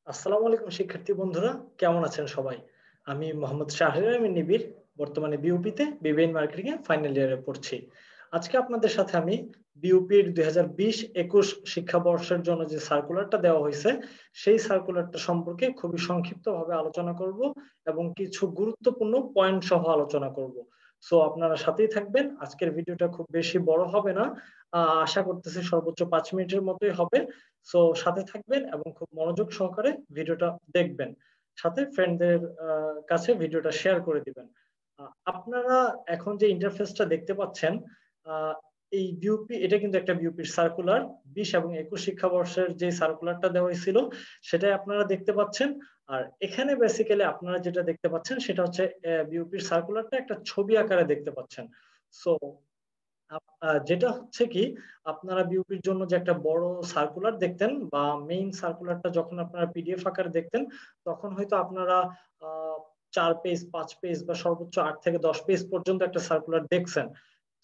আসসালামু আলাইকুম শিক্ষার্থী বন্ধুরা, কেমন আছেন সবাই? আমি মোহাম্মদ শাহরিয়ার আমিন নিবিড়, বর্তমানে বিউপিতে বিবিএন মার্কেটিং এ ফাইনাল ইয়ারে পড়ছি। আজকে আপনাদের সাথে আমি বিউপির 2020-21 শিক্ষাবর্ষের জন্য যে সার্কুলারটা দেওয়া হয়েছে, সেই সার্কুলারটা সম্পর্কে খুবই সংক্ষিপ্তভাবে আলোচনা করব এবং কিছু গুরুত্বপূর্ণ পয়েন্ট সহ আলোচনা করব। সো আপনারা সাথেই থাকবেন। আজকের ভিডিওটা খুব বেশি বড় হবে না। আশা করতেছি সর্বোচ্চ ৫ মিনিটের মতোই হবে। সো সাথে থাকবেন এবং খুব মনোযোগ সহকারে ভিডিওটা দেখবেন। সাথে ফ্রেন্ডদের কাছে ভিডিওটা শেয়ার করে দিবেন। আপনারা এখন যে ইন্টারফেসটা দেখতে পাচ্ছেন, এই বিউপি এটা কিন্তু একটা বিউপির সার্কুলার 20 এবং 21 শিক্ষাবর্ষের যে সার্কুলারটা দেওয়া হয়েছিল সেটাই আপনারা দেখতে পাচ্ছেন। আর এখানে বেসিক্যালি আপনারা যেটা দেখতে পাচ্ছেন সেটা হচ্ছে বিউপির সার্কুলারটা একটা ছবি আকারে দেখতে পাচ্ছেন। সো যেটা হচ্ছে কি, আপনারা বিউপির জন্য যে একটা বড় সার্কুলার দেখতেন বা মেইন সার্কুলারটা যখন আপনারা পিডিএফ আকারে দেখতেন, তখন হয়তো আপনারা 4 পেজ 5 পেজ বা সর্বোচ্চ 8 থেকে 10 পেজ পর্যন্ত একটা সার্কুলার দেখছেন।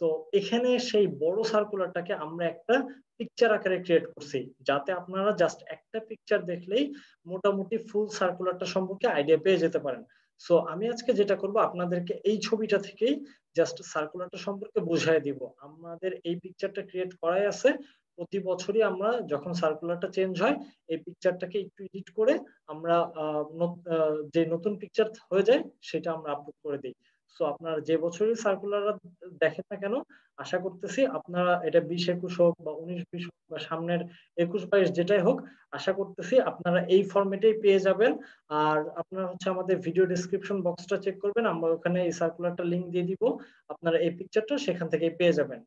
তো এখানে সেই বড় সার্কুলারটাকে আমরা একটা পিকচার আকারে ক্রিয়েট করছি, যাতে আপনারা জাস্ট একটা পিকচার দেখলেই মোটামুটি ফুল সার্কুলারটা সম্পর্কে আইডিয়া পেয়ে যেতে পারেন। সো আমি আজকে যেটা করব, আপনাদেরকে এই ছবিটা থেকেই জাস্ট সার্কুলারটা সম্পর্কে বুঝাই দিব। আমাদের এই পিকচারটা ক্রিয়েট করাই আছে। প্রতি বছরই আমরা যখন সার্কুলারটা চেঞ্জ হয়, এই পিকচারটাকে একটু এডিট করে আমরা যে নতুন পিকচার হয়ে যায় সেটা আমরা আপলোড করে দিই। সো আপনারা যে বছরই সার্কুলার দেখেন না কেন, আশা করতেছি আপনারা এটা 20-21 হোক বা 19-20 হোক বা সামনের 21-22 যেটাই হোক, আশা করতেছি আপনারা এই ফরম্যাটেই পেয়ে যাবেন। আর আপনারা হচ্ছে আমাদের ভিডিও ডেসক্রিপশন বক্সটা চেক করবেন, আমরা ওখানে এই সার্কুলারটা লিংক দিয়ে দিব। আপনারা এই পিকচারটা সেখান থেকে পেয়ে যাবেন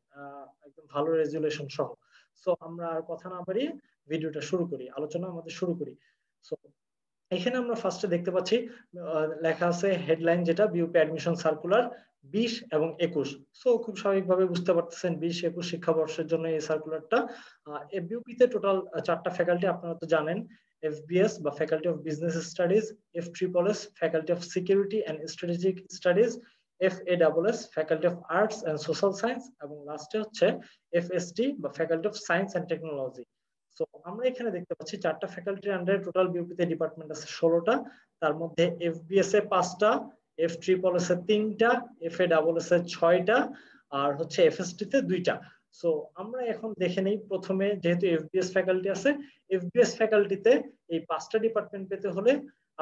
একদম ভালো রেজুলেশন সহ। সো আমরা আর কথা না বাড়িয়ে ভিডিওটা শুরু করি, আলোচনা আমাদের শুরু করি। সো এখানে আমরা ফার্স্টে দেখতে পাচ্ছি লেখা আছে হেডলাইন, যেটা বিউপি অ্যাডমিশন সার্কুলার 20 এবং 21। সো খুব স্বাভাবিকভাবে বুঝতে পারতেছেন 20-21 শিক্ষাবর্ষের জন্য এই সার্কুলারটা। বিউপিতে টোটাল 4টা ফ্যাকাল্টি আপনারা তো জানেন: এফবিএস বা faculty of business studies, FSS faculty of security and strategic studies, FAS faculty of arts and social science, এবং লাস্টে হচ্ছে এফএসটি বা faculty of science and technology. So আমরা এখানে দেখতে পাচ্ছি 4টা ফ্যাকাল্টির আন্ডারে টোটাল বিউপিতে ডিপার্টমেন্ট আছে 16টা। তার মধ্যে এফবিএস এ 5টা, এফএসএস এ 3টা, এফএএস এ 6টা, আর হচ্ছে এফএসটি তে 2টা। সো আমরা এখন দেখে নেই প্রথমে, যেহেতু এফবিএস ফ্যাকাল্টি আছে, এফবিএস ফ্যাকাল্টিতে এই 5টা ডিপার্টমেন্ট পেতে হলে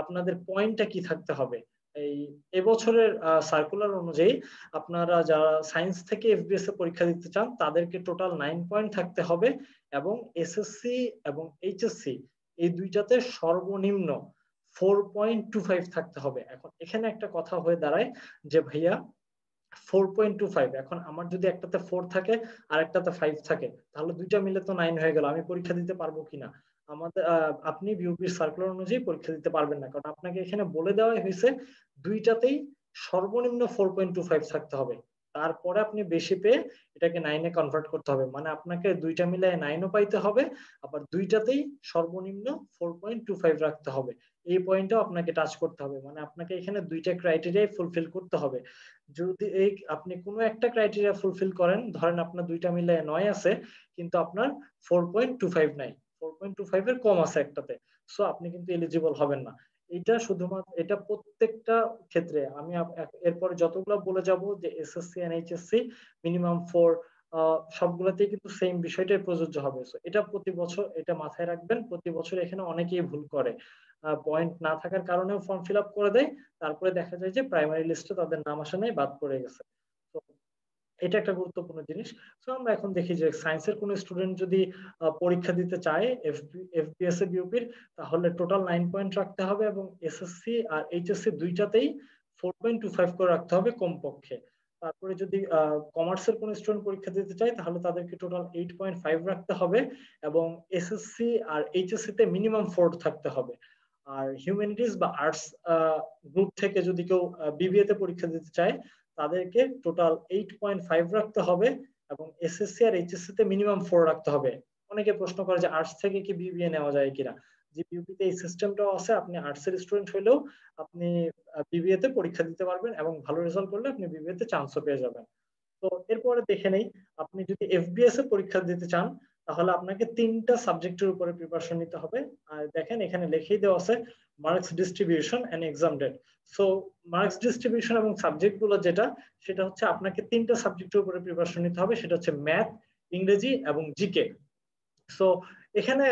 আপনাদের পয়েন্টটা কি থাকতে হবে। এই এবছরের সার্কুলার অনুযায়ী আপনারা যারা সায়েন্স থেকে এফবিএস এ পরীক্ষা দিতে চান তাদেরকে টোটাল 9 পয়েন্ট থাকতে হবে, এবং এসএসসি এবং এইচএসসি এই দুইটাতে সর্বনিম্ন 4.25 থাকতে হবে। এখন এখানে একটা কথা হয়ে দাঁড়ায় যে ভাইয়া 4.25, এখন আমার যদি একটাতে 4 থাকে আর একটাতে 5 থাকে, তাহলে দুইটা মিলে তো 9 হয়ে গেল, আমি পরীক্ষা দিতে পারবো কিনা? আমাদের আপনি বিউপির সার্কুলার অনুযায়ী পরীক্ষা দিতে পারবেন না, কারণ আপনাকে এখানে বলে দেওয়া হয়েছে দুইটাতেই সর্বনিম্ন 4.25 থাকতে হবে। তারপরে আপনি বেশি পেয়ে এটাকে 9-এ কনভার্ট করতে হবে, মানে আপনাকে দুইটা মিলায় 9ও পাইতে হবে, আবার দুইটাতেই সর্বনিম্ন 4.25 রাখতে হবে। এই পয়েন্টটাও আপনাকে টাচ করতে হবে, মানে আপনাকে এখানে দুইটা ক্রাইটেরিয়াই ফুলফিল করতে হবে। যদি আপনি কোনো একটা ক্রাইটেরিয়া ফুলফিল করেন, ধরেন আপনার দুইটা মিলে 9 আছে কিন্তু আপনার 4.25 নাই, 4.25 এর কম আছে একটাতে, সো আপনি কিন্তু এলিজিবল হবেন না। এটা শুধুমাত্র, এটা প্রত্যেকটা ক্ষেত্রে আমি এরপরে যতগুলো বলে যাব যে এসএসসি এন্ড এইচএসসি মিনিমাম 4, সবগুলোতেই কিন্তু সেম বিষয়টাই প্রযোজ্য হবে। সো এটা প্রতি বছর এটা মাথায় রাখবেন, প্রতি বছর এখানে অনেকেই ভুল করে, পয়েন্ট না থাকার কারণেও ফর্ম ফিল আপ করে দেয়, তারপরে দেখা যায় যে প্রাইমারি লিস্টে তাদের নাম আসা নেই, বাদ পড়ে গেছে। তো এটা একটা গুরুত্বপূর্ণ জিনিস। তো আমরা এখন দেখি যে সায়েন্সের কোন স্টুডেন্ট যদি পরীক্ষা দিতে চায় এফবিএস এ বিউপির, তাহলে টোটাল 9 পয়েন্ট রাখতে হবে, এবং এসএসসি আর এইচএসসি দুইটাতেই 4.25 করে রাখতে হবে কমপক্ষে। তারপরে যদি কমার্সের কোন স্টুডেন্ট পরীক্ষা দিতে চায়, তাহলে তাদেরকে টোটাল 8.5 রাখতে হবে, এবং এসএসসি আর এইচএসসি তে মিনিমাম 4 থাকতে হবে। আর হিউম্যানিটিজ বা আর্টস গ্রুপ থেকে যদি কেউ বিবিএ তে পরীক্ষা দিতে চায়, তাদেরকে টোটাল 8.5 রাখতে হবে, এবং এসএসসি আর এইচএসসি তে মিনিমাম 4 রাখতে হবে। অনেকে প্রশ্ন করে যে আর্টস থেকে কি বিবিএ নেওয়া যায় কিনা। যে বিউপিতে এই সিস্টেমটাও আছে, আপনি আর্টস এর স্টুডেন্ট হলেও আপনি বিবিএ তে পরীক্ষা দিতে পারবেন, এবং ভালো রেজাল্ট করলে আপনি বিবিএ তে চান্সও পেয়ে যাবেন। তো এরপরে দেখে নেই, আপনি যদি এফবিএস এ পরীক্ষা দিতে চান, তাহলে আপনাকে 3টা সাবজেক্টের উপরে প্রিপারেশন নিতে হবে। আর দেখেন এখানে লিখেই দেওয়া আছে marks distribution and exam date. So marks distribution এবং সাবজেক্ট গুলো যেটা, সেটা হচ্ছে আপনাকে 3টা সাবজেক্টের উপরে প্রিপারেশন নিতে হবে, সেটা হচ্ছে ম্যাথ, ইংরেজি এবং জিকে। সো এখানে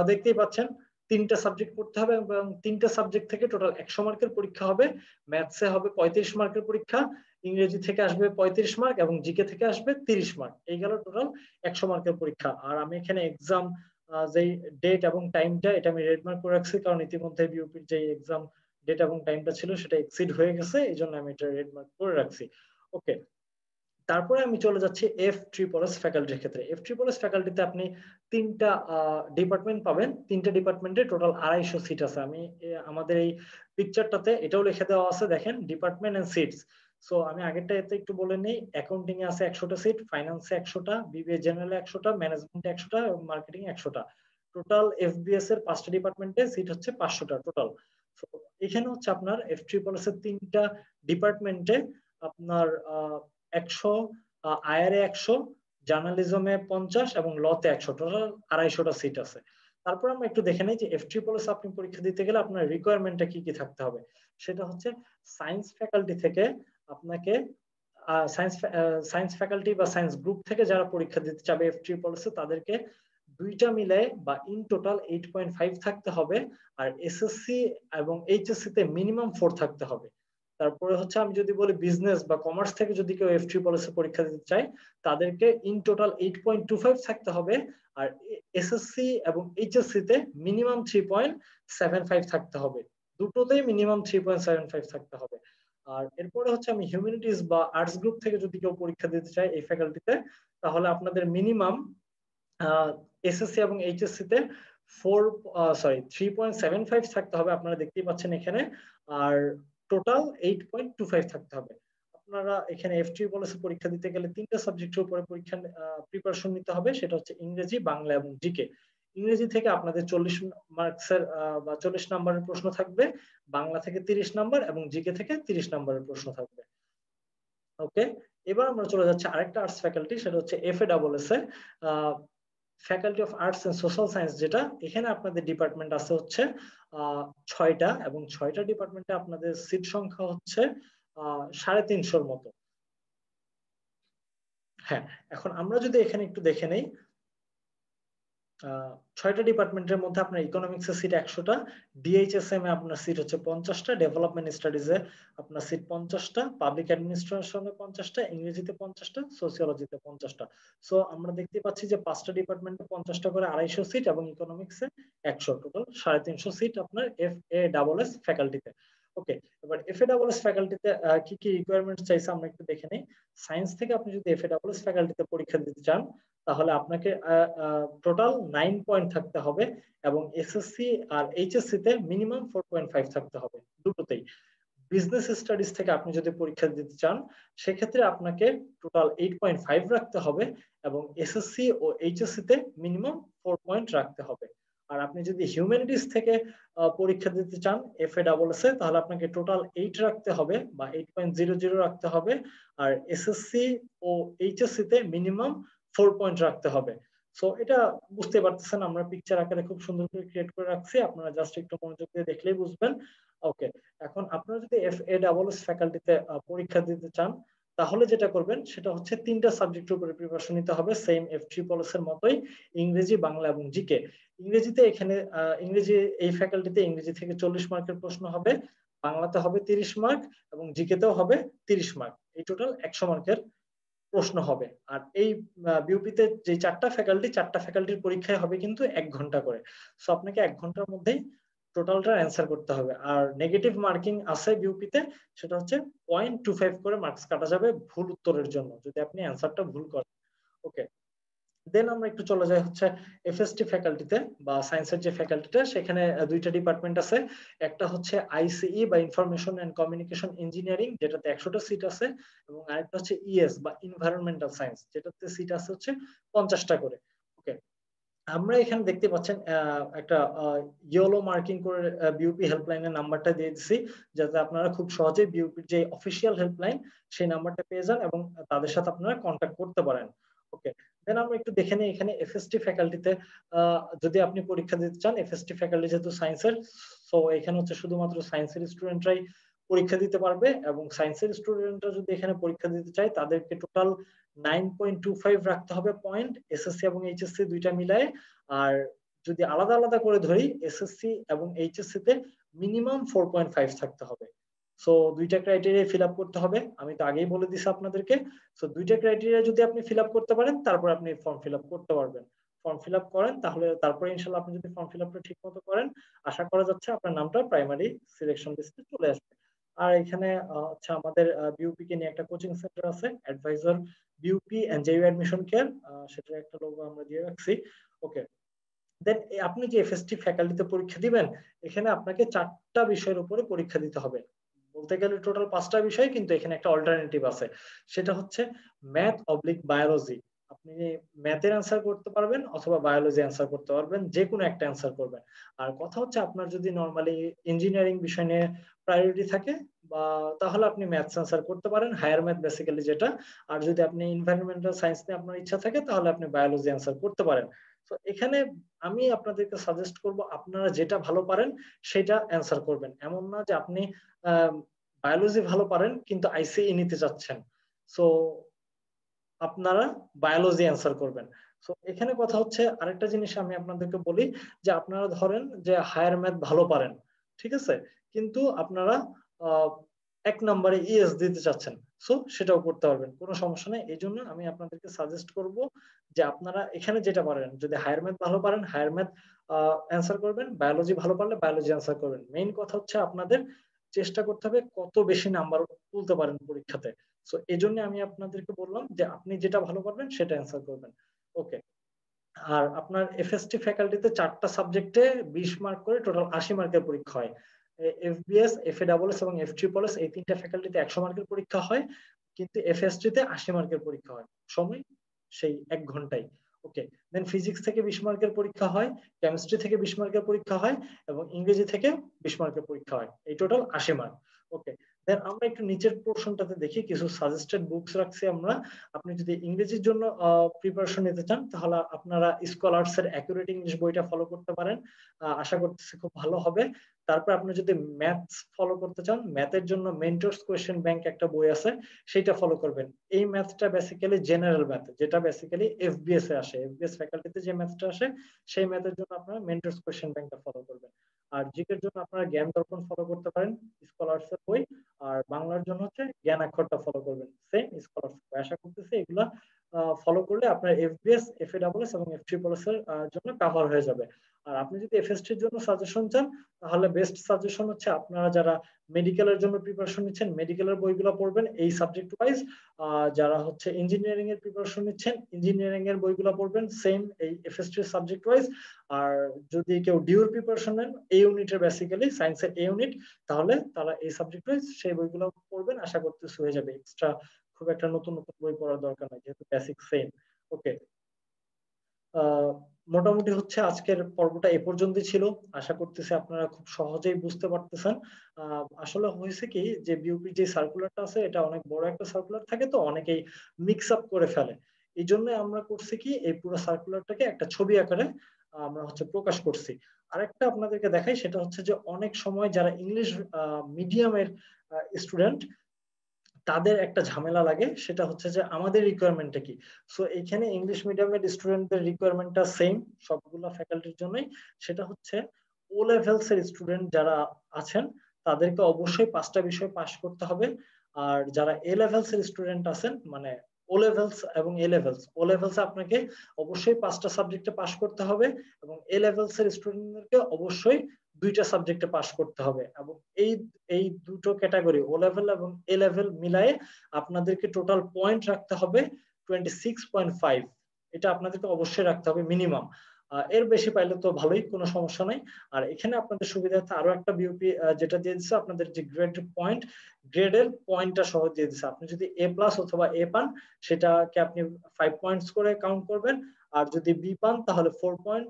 দেখতেই পাচ্ছেন 3টা সাবজেক্ট পড়তে হবে এবং 3টা সাবজেক্ট থেকে টোটাল 100 মার্কের পরীক্ষা হবে। ম্যাথসে হবে 35 মার্কের পরীক্ষা, ইংরেজি থেকে আসবে 35 মার্ক এবং জিকে থেকে আসবে 30 মার্ক। এই গেল টোটাল 100 মার্কের পরীক্ষা। আর আমি এখানে এক্সাম যেই ডেট এবং টাইমটা এটা আমি রেড মার্ক করে রাখছি, কারণ ইতিমধ্যে বিউপির যে এক্সাম ডেট এবং টাইমটা ছিল সেটা এক্সিড হয়ে গেছে, এই জন্য আমি এটা রেড মার্ক করে রাখছি। ওকে, তারপরে আমি চলে যাচ্ছি এফ ট্রিপল এস ফ্যাকাল্টির ক্ষেত্রে। এফ ট্রিপল এস ফ্যাকাল্টিতে আপনি 3টা ডিপার্টমেন্ট পাবেন, 3টা ডিপার্টমেন্টে টোটাল 250 সিট আছে। আমি আমাদের এই পিকচারটাতে এটাও লিখে দেওয়া আছে, দেখেন ডিপার্টমেন্ট এন্ড সিটস। সো আমি আগেরটাতে একটু বলে নেই, অ্যাকাউন্টিং এ আছে 100টা সিট, ফাইন্যান্সে 100টা, বিবিএ জেনারেলে 100টা, ম্যানেজমেন্টে 100টা এবং মার্কেটিং 100টা। টোটাল এফবিএস এর 5টা ডিপার্টমেন্টে সিট হচ্ছে 500টা টোটাল। এখানে হচ্ছে আপনার এফ ট্রিপল এস এর 3টা ডিপার্টমেন্টে আপনার 100, আয়ারে 100, জার্নালিজমে 50 এবং লতে 100, টোটাল 250টা সিট আছে। তারপর আমরা একটু দেখে নেই যে এফ ট্রিপল এস আপনি পরীক্ষা দিতে গেলে আপনার রিকোয়ারমেন্টটা কি কি থাকতে হবে। সেটা হচ্ছে সায়েন্স ফ্যাকাল্টি থেকে আপনাকে সায়েন্স ফ্যাকাল্টি বা সায়েন্স গ্রুপ থেকে যারা পরীক্ষা দিতে চাবে এফ ট্রিপল এস তাদেরকে দুইটা মিলে বা ইন টোটাল 8.5 থাকতে হবে। আর এসএসসি এবং এইচএসসি তে মিনিমাম 4 থাকতে হবে। তারপরে হচ্ছে আমি যদি বলি বিজনেস বা কমার্স থেকে যদি কেউ এফ ট্রিপল এস পরীক্ষা দিতে চায়, তাদেরকে ইন টোটাল 8.25 থাকতে হবে। আর এসএসসি এবং এইচএসসি তে মিনিমাম 3.75 থাকতে হবে। দুটোতেই মিনিমাম 3.75 থাকতে হবে। আর এরপরে হচ্ছে আমি হিউম্যানিটিজ বা আর্টস গ্রুপ থেকে যদি কেউ পরীক্ষা দিতে চায় এই ফ্যাকাল্টিতে, তাহলে আপনাদের মিনিমাম এসএসসি এবং এইচএসসি তে 3.75 থাকতে হবে, আপনারা দেখতেই পাচ্ছেন এখানে। আর টোটাল 8.25 থাকতে হবে। আপনারা এখানে এফ ট্রিপল এস পরীক্ষা দিতে গেলে 3টা সাবজেক্টের উপরে পরীক্ষা প্রিপারেশন নিতে হবে, সেটা হচ্ছে ইংরেজি, বাংলা এবং জিকে। ইংরেজি থেকে আপনাদের 40 মার্কসের বা 40 নম্বরের প্রশ্ন থাকবে, বাংলা থেকে 30 নম্বর এবং জিকে থেকে 30 নম্বরের প্রশ্ন থাকবে। ওকে, এবার আমরা চলে যাচ্ছি আরেকটা আর্টস ফ্যাকাল্টি, সেটা হচ্ছে এফ এ ডাবল এস এ, faculty of arts and social science, যেটা এখানে আপনাদের ডিপার্টমেন্ট আছে হচ্ছে 6টা এবং 6টা ডিপার্টমেন্টে আপনাদের সিট সংখ্যা হচ্ছে 350 মতো। হ্যাঁ, এখন আমরা যদি এখানে একটু দেখে নেই, 6টা ডিপার্টমেন্টের মধ্যে আপনার ইকোনমিক্স এর সিট 100টা, ডিএইচএসএম এ আপনার সিট হচ্ছে 50টা, ডেভেলপমেন্ট স্টাডিজে আপনার সিট 50টা, পাবলিক অ্যাডমিনিস্ট্রেশনে 50টা, ইংরেজিতে 50টা, সোসিওলজিতে 50টা। সো আমরা দেখতে পাচ্ছি যে 5টা ডিপার্টমেন্টে 50টা করে 250 সিট এবং ইকোনমিক্সে 100, টোটাল 350 সিট আপনার এফ এ ডাবল এস ফ্যাকাল্টিতে। ওকে, এবার এফ এ ডাবল এস ফ্যাকাল্টিতে কি কি রিকোয়ারমেন্ট চাইছে আমরা একটু দেখে নেই। সায়েন্স থেকে আপনি যদি এফ এ ডাবল এস ফ্যাকাল্টিতে পরীক্ষা দিতে চান, তাহলে আপনাকে টোটাল 9 পয়েন্ট থাকতে হবে এবং এসএসসি আর এইচএসসি তে মিনিমাম 4.5 থাকতে হবে দুটোতেই। বিজনেস স্টাডিজ থেকে আপনি যদি পরীক্ষা দিতে চান, সেক্ষেত্রে আপনাকে টোটাল 8.5 রাখতে হবে এবং এসএসসি ও এইচএসসি তে মিনিমাম 4 পয়েন্ট রাখতে হবে। আর আপনি যদি হিউম্যানিটিজ থেকে পরীক্ষা দিতে চান এফ এ ডাবল এস এ, তাহলে আপনাকে টোটাল 8 রাখতে হবে বা 8.00 রাখতে হবে। আর এসএসসি ও এইচএসসি তে মিনিমাম 4 পয়েন্ট রাখতে হবে। সো এটা বুঝতে পারতেছেন, আমরা পিকচার আকারে খুব সুন্দর করে ক্রিয়েট করে রাখছি, আপনারা জাস্ট একটু মনোযোগ দিয়ে দেখলেই বুঝবেন। ওকে, এখন আপনারা যদি এফ এ ডাবল এস ফ্যাকাল্টিতে পরীক্ষা দিতে চান, তাহলে যেটা করবেন সেটা হচ্ছে 3টা সাবজেক্টের উপরে প্রিপারেশন নিতে হবে, সেম এফ ট্রিপল এস এর মতোই, ইংরেজি, বাংলা এবং জিকে। ইংরেজিতে এখানে ইংরেজি এই ফ্যাকাল্টিতে ইংরেজি থেকে 40 মার্কের প্রশ্ন হবে, বাংলাতে হবে 30 মার্ক এবং জিকেতেও হবে 30 মার্ক। এই টোটাল 100 মার্কের প্রশ্ন হবে। আর এই বিউপিতে যে 4টা ফ্যাকাল্টির পরীক্ষায় হবে কিন্তু 1 ঘন্টা করে। সো আপনাকে 1 ঘন্টার মধ্যেই টোটালটা অ্যান্সার করতে হবে। আর নেগেটিভ মার্কিং আছে বিউপিতে, সেটা হচ্ছে 0.25 করে মার্কস কাটা যাবে ভুল উত্তরের জন্য, যদি আপনি অ্যান্সারটা ভুল করেন। ওকে, দেন আমরা একটু চলে যাই হচ্ছে এফএসটি ফ্যাকাল্টিতে বা সায়েন্সের যে ফ্যাকাল্টিটা, সেখানে 2টা ডিপার্টমেন্ট আছে। একটা হচ্ছে আইসিই বা ইনফরমেশন এন্ড কমিউনিকেশন ইঞ্জিনিয়ারিং, যেটাতে 100টা সিট আছে, এবং আরেকটা হচ্ছে ইএস বা এনভায়রনমেন্টাল সায়েন্স, যেটাতে সিট আছে হচ্ছে 50টা করে। ওকে, আমরা এখানে দেখতে পাচ্ছেন একটা ইয়েলো মার্কিং করে বিউপি হেল্পলাইনের নাম্বারটা দিয়ে দিছি, যাতে আপনারা খুব সহজে বিউপির যে অফিসিয়াল হেল্পলাইন সেই নাম্বারটা পেয়ে যান এবং তাদের সাথে আপনারা কন্ট্যাক্ট করতে পারেন। ওকে, দেন আমরা একটু দেখে নিই এখানে এফএসটি ফ্যাকাল্টিতে যদি আপনি পরীক্ষা দিতে চান, এফএসটি ফ্যাকাল্টি যেহেতু সায়েন্সের, সো এখানে হচ্ছে শুধুমাত্র সায়েন্সের স্টুডেন্টরাই পরীক্ষা দিতে পারবে, এবং সায়েন্সের স্টুডেন্টরা যদি এখানে পরীক্ষা দিতে চায় তাদেরকে টোটাল 9.25 রাখতে হবে পয়েন্ট, এসএসসি এবং এইচএসসি দুইটা মিলায়ে। আর যদি আলাদা আলাদা করে ধরি, এসএসসি এবং এইচএসসি তে মিনিমাম 4.5 থাকতে হবে। সো দুইটা ক্রাইটেরিয়া ফিল আপ করতে হবে, আমি তো আগেই বলে দিছি আপনাদেরকে। সো দুইটা ক্রাইটেরিয়া যদি আপনি ফিল আপ করতে পারেন, তারপর আপনি ফর্ম ফিল আপ করতে পারবেন। ফর্ম ফিল আপ করেন, তাহলে তারপরে ইনশাল্লাহ আপনি যদি ফর্ম ফিল আপটা ঠিক মতো করেন, আশা করা যাচ্ছে আপনার নামটা প্রাইমারি সিলেকশন লিস্টে চলে আসবে। আর এখানে হচ্ছে আমাদের বিউপি কে নিয়ে একটা কোচিং সেন্টার আছে, adviser BUP and JU admission care, সেটার একটা লোগো আমরা দিয়ে রাখছি। ওকে, দেন আপনি যে এফএসটি ফ্যাকাল্টিতে পরীক্ষা দিবেন, এখানে আপনাকে 4টা বিষয়ের উপরে পরীক্ষা দিতে হবে। বলতে গেলে টোটাল 5টা বিষয়, কিন্তু এখানে একটা অল্টারনেটিভ আছে, সেটা হচ্ছে ম্যাথ অবলিক বায়োলজি। আপনি ম্যাথের অ্যান্সার করতে পারবেন অথবা বায়োলজি অ্যান্সার করতে পারবেন, যে কোনো একটা অ্যান্সার করবেন। আর কথা হচ্ছে আপনার যদি নরমালি ইঞ্জিনিয়ারিং বিষয় নিয়ে প্রায়োরিটি থাকে বা, তাহলে আপনি ম্যাথস অ্যান্সার করতে পারেন, হায়ার ম্যাথ বেসিক্যালি যেটা। আর যদি আপনি এনভায়রনমেন্টাল সায়েন্স নিয়ে আপনার ইচ্ছা থাকে, তাহলে আপনি বায়োলজি অ্যান্সার করতে পারেন। তো এখানে আমি আপনাদেরকে সাজেস্ট করব আপনারা যেটা ভালো পারেন সেটা অ্যান্সার করবেন। এমন না যে আপনি বায়োলজি ভালো পারেন কিন্তু আইসিই নিতে চাচ্ছেন, সো আপনারা বায়োলজি অ্যান্সার করবেন। সো এখানে কথা হচ্ছে আরেকটা জিনিস আমি আপনাদেরকে বলি, যে আপনারা ধরেন যে হায়ার ম্যাথ ভালো পারেন, ঠিক আছে, কিন্তু আপনারা আহ, 1 নম্বরে ইএস দিতে চাচ্ছেন, সো সেটাও করতে পারবেন, কোনো সমস্যা নেই। এই জন্য আমি আপনাদেরকে সাজেস্ট করব যে আপনারা এখানে যেটা পারেন, যদি হায়ার ম্যাথ ভালো পারেন হায়ার ম্যাথ অ্যান্সার করবেন, বায়োলজি ভালো পারলে বায়োলজি অ্যান্সার করবেন। মেইন কথা হচ্ছে আপনাদের চেষ্টা করতে হবে কত বেশি নাম্বার তুলতে পারেন পরীক্ষাতে। সো এই জন্য আমি আপনাদেরকে বললাম যে আপনি যেটা ভালো পারবেন সেটা অ্যান্সার করবেন। ওকে, আর আপনার এফএসটি ফ্যাকাল্টিতে 4টা সাবজেক্টে 20 মার্ক করে টোটাল 80 মার্কের পরীক্ষা হয়। এফবিএস, এফএডব্লিউএস এবং এফট্রিপলএস এই 3টা ফ্যাকাল্টিতে 100 মার্কের পরীক্ষা হয়, কিন্তু এফএসটি তে 80 মার্কের পরীক্ষা হয়, সময় সেই 1 ঘন্টায়। ওকে, দেন ফিজিক্স থেকে 20 মার্কের পরীক্ষা হয়, কেমিস্ট্রি থেকে 20 মার্কের পরীক্ষা হয়, এবং ইংরেজি থেকে 20 মার্কের পরীক্ষা হয়, এই টোটাল 80 মার্ক। ওকে, দেন আমরা একটু নিচের পোর্শনটাতে দেখি, কিছু সাজেস্টেড বুকস রাখছি আমরা। আপনি যদি ইংরেজির জন্য প্রিপারেশন নিতে চান, তাহলে আপনারা স্কলার্স এর অ্যাকুরেট ইংলিশ বইটা ফলো করতে পারেন, আশা করতেছি খুব ভালো হবে। তারপর আপনি যদি ম্যাথস ফলো করতে চান, ম্যাথের জন্য মেন্টরস কোয়েশ্চেন ব্যাংক একটা বই আছে, সেটা ফলো করবেন। এই ম্যাথটা বেসিক্যালি জেনারেল ম্যাথ, যেটা বেসিক্যালি এফবিএস এ আসে, এফবিএস ফ্যাকাল্টিতে যে ম্যাথটা আসে, সেই ম্যাথের জন্য আপনারা মেন্টরস কোয়েশ্চেন ব্যাংকটা ফলো করবেন। আর জিকের জন্য আপনারা জ্ঞান দর্পণ ফলো করতে পারেন, স্কলার্স এর বই। আর বাংলার জন্য হচ্ছে জ্ঞান আক্ষরটা ফলো করবেন, সেম স্কলার্স। আশা করতেছি এগুলা ফলো করলে আপনার এফবিএস, এফএডব্লিউএস এবং এফট্রিপলএস এর জন্য কভার হয়ে যাবে। আর আপনি যদি এফএসটির জন্য সাজেশন চান, তাহলে বেস্ট সাজেশন হচ্ছে আপনারা যারা মেডিকেলের জন্য প্রিপারেশন নিচ্ছেন, মেডিকেলের বইগুলো পড়বেন এই সাবজেক্ট ওয়াইজ। যারা হচ্ছে ইঞ্জিনিয়ারিং এর প্রিপারেশন নিচ্ছেন, ইঞ্জিনিয়ারিং এর বইগুলো পড়বেন সেম এই এফএসটি সাবজেক্ট ওয়াইজ। আর যদি কেউ ডিউর প্রিপারেশন নেন, এই ইউনিটের বেসিক্যালি সায়েন্সের এই ইউনিট, তাহলে তারা এই সাবজেক্ট ওয়াইজ সেই বইগুলো পড়বেন, আশা করতেছি হয়ে যাবে। এক্সট্রা খুব একটা নতুন নতুন বই পড়ার দরকার নাই, যেহেতু বেসিক সেম। ওকে, মোটামুটি হচ্ছে আজকের পর্বটা এ পর্যন্তই ছিল। আশা করতেছি আপনারা খুব সহজেই বুঝতে পারতেছেন। আসলে হয়েছে কি, যে বিউপি যে সার্কুলারটা আছে এটা অনেক বড় একটা সার্কুলার থাকে, তো অনেকেই মিক্স আপ করে ফেলে। এই জন্য আমরা করছি কি, এই পুরো সার্কুলারটাকে একটা ছবি আকারে আমরা হচ্ছে প্রকাশ করছি। আরেকটা আপনাদেরকে দেখাই, সেটা হচ্ছে যে অনেক সময় যারা ইংলিশ মিডিয়ামের স্টুডেন্ট, তাদের একটা ঝামেলা লাগে, সেটা হচ্ছে যে আমাদের রিকোয়ারমেন্টটা কি। সো এখানে ইংলিশ মিডিয়ামের স্টুডেন্টদের রিকোয়ারমেন্টটা সেম সবগুলা ফ্যাকাল্টির জন্যই, সেটা হচ্ছে ও লেভেলস এর স্টুডেন্ট যারা আছেন, তাদেরকে অবশ্যই 5টা বিষয় পাশ করতে হবে। আর যারা এ লেভেলস এর স্টুডেন্ট আছেন, মানে ও লেভেলস এবং এ লেভেলস, ও লেভেলস আপনাকে অবশ্যই 5টা সাবজেক্টে পাশ করতে হবে, এবং এ লেভেলস এর স্টুডেন্টদেরকে অবশ্যই 2টা সাবজেক্টে পাশ করতে হবে। এবং এই এই দুটো ক্যাটাগরি, ও লেভেল এবং এ লেভেল মিলায়ে আপনাদেরকে টোটাল পয়েন্ট রাখতে হবে 26.5। এটা আপনাদেরকে অবশ্যই রাখতে হবে মিনিমাম। এর বেশি পাইলে তো ভালোই, কোনো সমস্যা নাই। আর এখানে আপনাদের সুবিধার্থে আরো একটা বিউপি যেটা দিয়ে দিচ্ছে, আপনাদের যে গ্রেড পয়েন্ট, গ্রেডের পয়েন্টটা সহ দিয়ে দিচ্ছে। আপনি যদি এ প্লাস অথবা এ পান, সেটাকে আপনি 5 পয়েন্টস করে কাউন্ট করবেন। আর যদি বি পান, তাহলে 4 পয়েন্ট,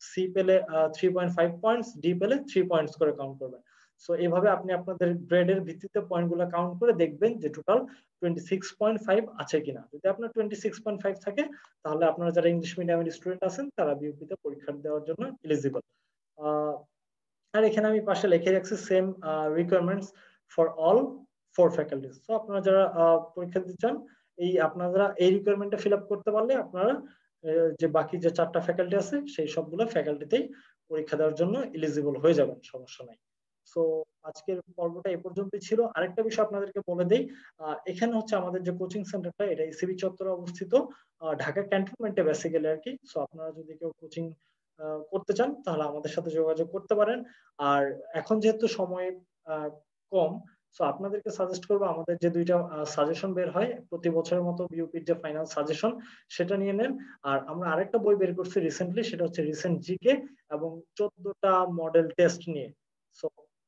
সি পেলে 3.5 পয়েন্টস, ডি পেলে 3 পয়েন্টস করে কাউন্ট করবেন। সো এইভাবে আপনি আপনাদের গ্রেডের ভিত্তিতে পয়েন্টগুলো কাউন্ট করে দেখবেন যে টোটাল 26.5 আছে কিনা। যদি আপনার 26.5 থাকে তাহলে আপনারা যারা ইংলিশ মিডিয়ামের স্টুডেন্ট আছেন তারা বিউপিতে পরীক্ষা দেওয়ার জন্য এলিজিবল। আর এখানে আমি পাশে লিখে রাখছি same requirements for all 4 faculties. So আপনারা যারা পরীক্ষা দিতে চান আপনারা এই রিকোয়ারমেন্টটা ফিল আপ করতে পারলে আপনারা যে বাকি যে 4টা ফ্যাকাল্টি আছে সেই সবগুলো ফ্যাকাল্টিতেই পরীক্ষা দেওয়ার জন্য এলিজিবল হয়ে যাবেন, সমস্যা নাই। সো আজকের পর্বটা এ পর্যন্তই ছিল। আরেকটা বিষয় আপনাদেরকে বলে দেই, এখানে হচ্ছে আমাদের যে কোচিং সেন্টারটা এটা ইসিবি চত্বরে অবস্থিত, ঢাকা ক্যান্টনমেন্টে বেসিক্যালি আর কি। সো আপনারা যদি কেউ কোচিং করতে চান তাহলে আমাদের সাথে যোগাযোগ করতে পারেন। আর এখন যেহেতু সময় কম, সো আপনাদেরকে সাজেস্ট করবো আমাদের যে 2টা সাজেশন বের হয় প্রতি বছরের মতো বিউপির যে ফাইনাল সাজেশন সেটা নিয়ে নেন। আর আমরা আরেকটা বই বের করছি রিসেন্টলি, সেটা হচ্ছে রিসেন্ট জিকে এবং 14টা মডেল টেস্ট নিয়ে। সো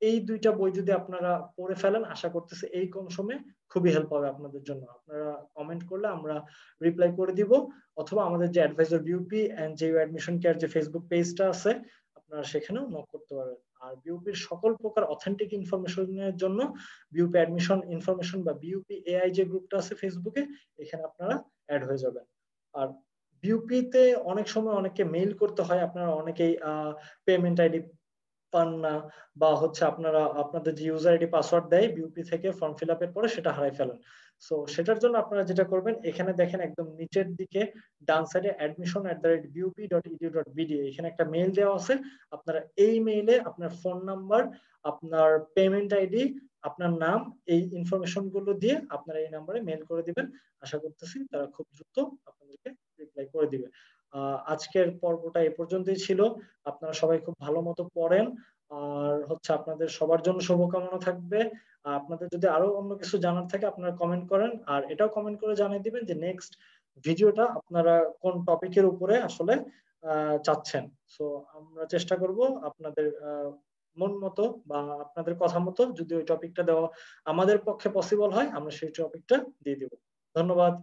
এই 2টা বই যদি আপনারা পড়ে ফেলেন আশা করতেছি এই কম সময়ে খুবই হেল্প হবে আপনাদের জন্য। আপনারা কমেন্ট করলে আমরা রিপ্লাই করে দিব, অথবা আমাদের যে অ্যাডভাইজার বিউপি এন্ড যে অ্যাডমিশন কেয়ার যে ফেসবুক পেজটা আছে আপনারা সেখানেও নক করতে পারবেন। আর বিউপির সকল প্রকার অথেন্টিক ইনফরমেশনের জন্য বিউপি অ্যাডমিশন ইনফরমেশন বা বিউপি এআই যে গ্রুপটা আছে ফেসবুকে, এখানে আপনারা অ্যাড হয়ে যাবেন। আর বিউপিতে অনেক সময় অনেকে মেইল করতে হয়, আপনারা অনেকেই পেমেন্ট আইডি পান না, বা হচ্ছে আপনারা আপনাদের যে ইউজার আইডি পাসওয়ার্ড দেয় বিউপি থেকে ফর্ম ফিল আপের পরে সেটা হারাই ফেলেন। সো সেটার জন্য আপনারা যেটা করবেন, এখানে দেখেন একদম নিচের দিকে ডান সাইডে admission@bup.edu.bd এখানে একটা মেইল দেওয়া আছে। আপনারা এই মেইলে আপনার ফোন নাম্বার, আপনার পেমেন্ট আইডি, আপনার নাম, এই ইনফরমেশন গুলো দিয়ে আপনারা এই নাম্বারে মেইল করে দিবেন। আশা করতেছি তারা খুব দ্রুত আপনাদেরকে রিপ্লাই করে দিবে। আজকের পর্বটা এ পর্যন্তই ছিল। আপনারা সবাই খুব ভালো মতো পড়েন। আর হচ্ছে আপনাদের সবার জন্য শুভকামনা থাকবে। আপনাদের যদি আরো অন্য কিছু জানার থাকে আপনারা কমেন্ট করেন, আর এটাও কমেন্ট করে জানিয়ে দিবেন যে নেক্সট ভিডিওটা আপনারা কোন টপিকের উপরে আসলে চাচ্ছেন। সো আমরা চেষ্টা করব আপনাদের মন মতো বা আপনাদের কথা মতো যদি ওই টপিকটা দেওয়া আমাদের পক্ষে পসিবল হয় আমরা সেই টপিকটা দিয়ে দিব। ধন্যবাদ।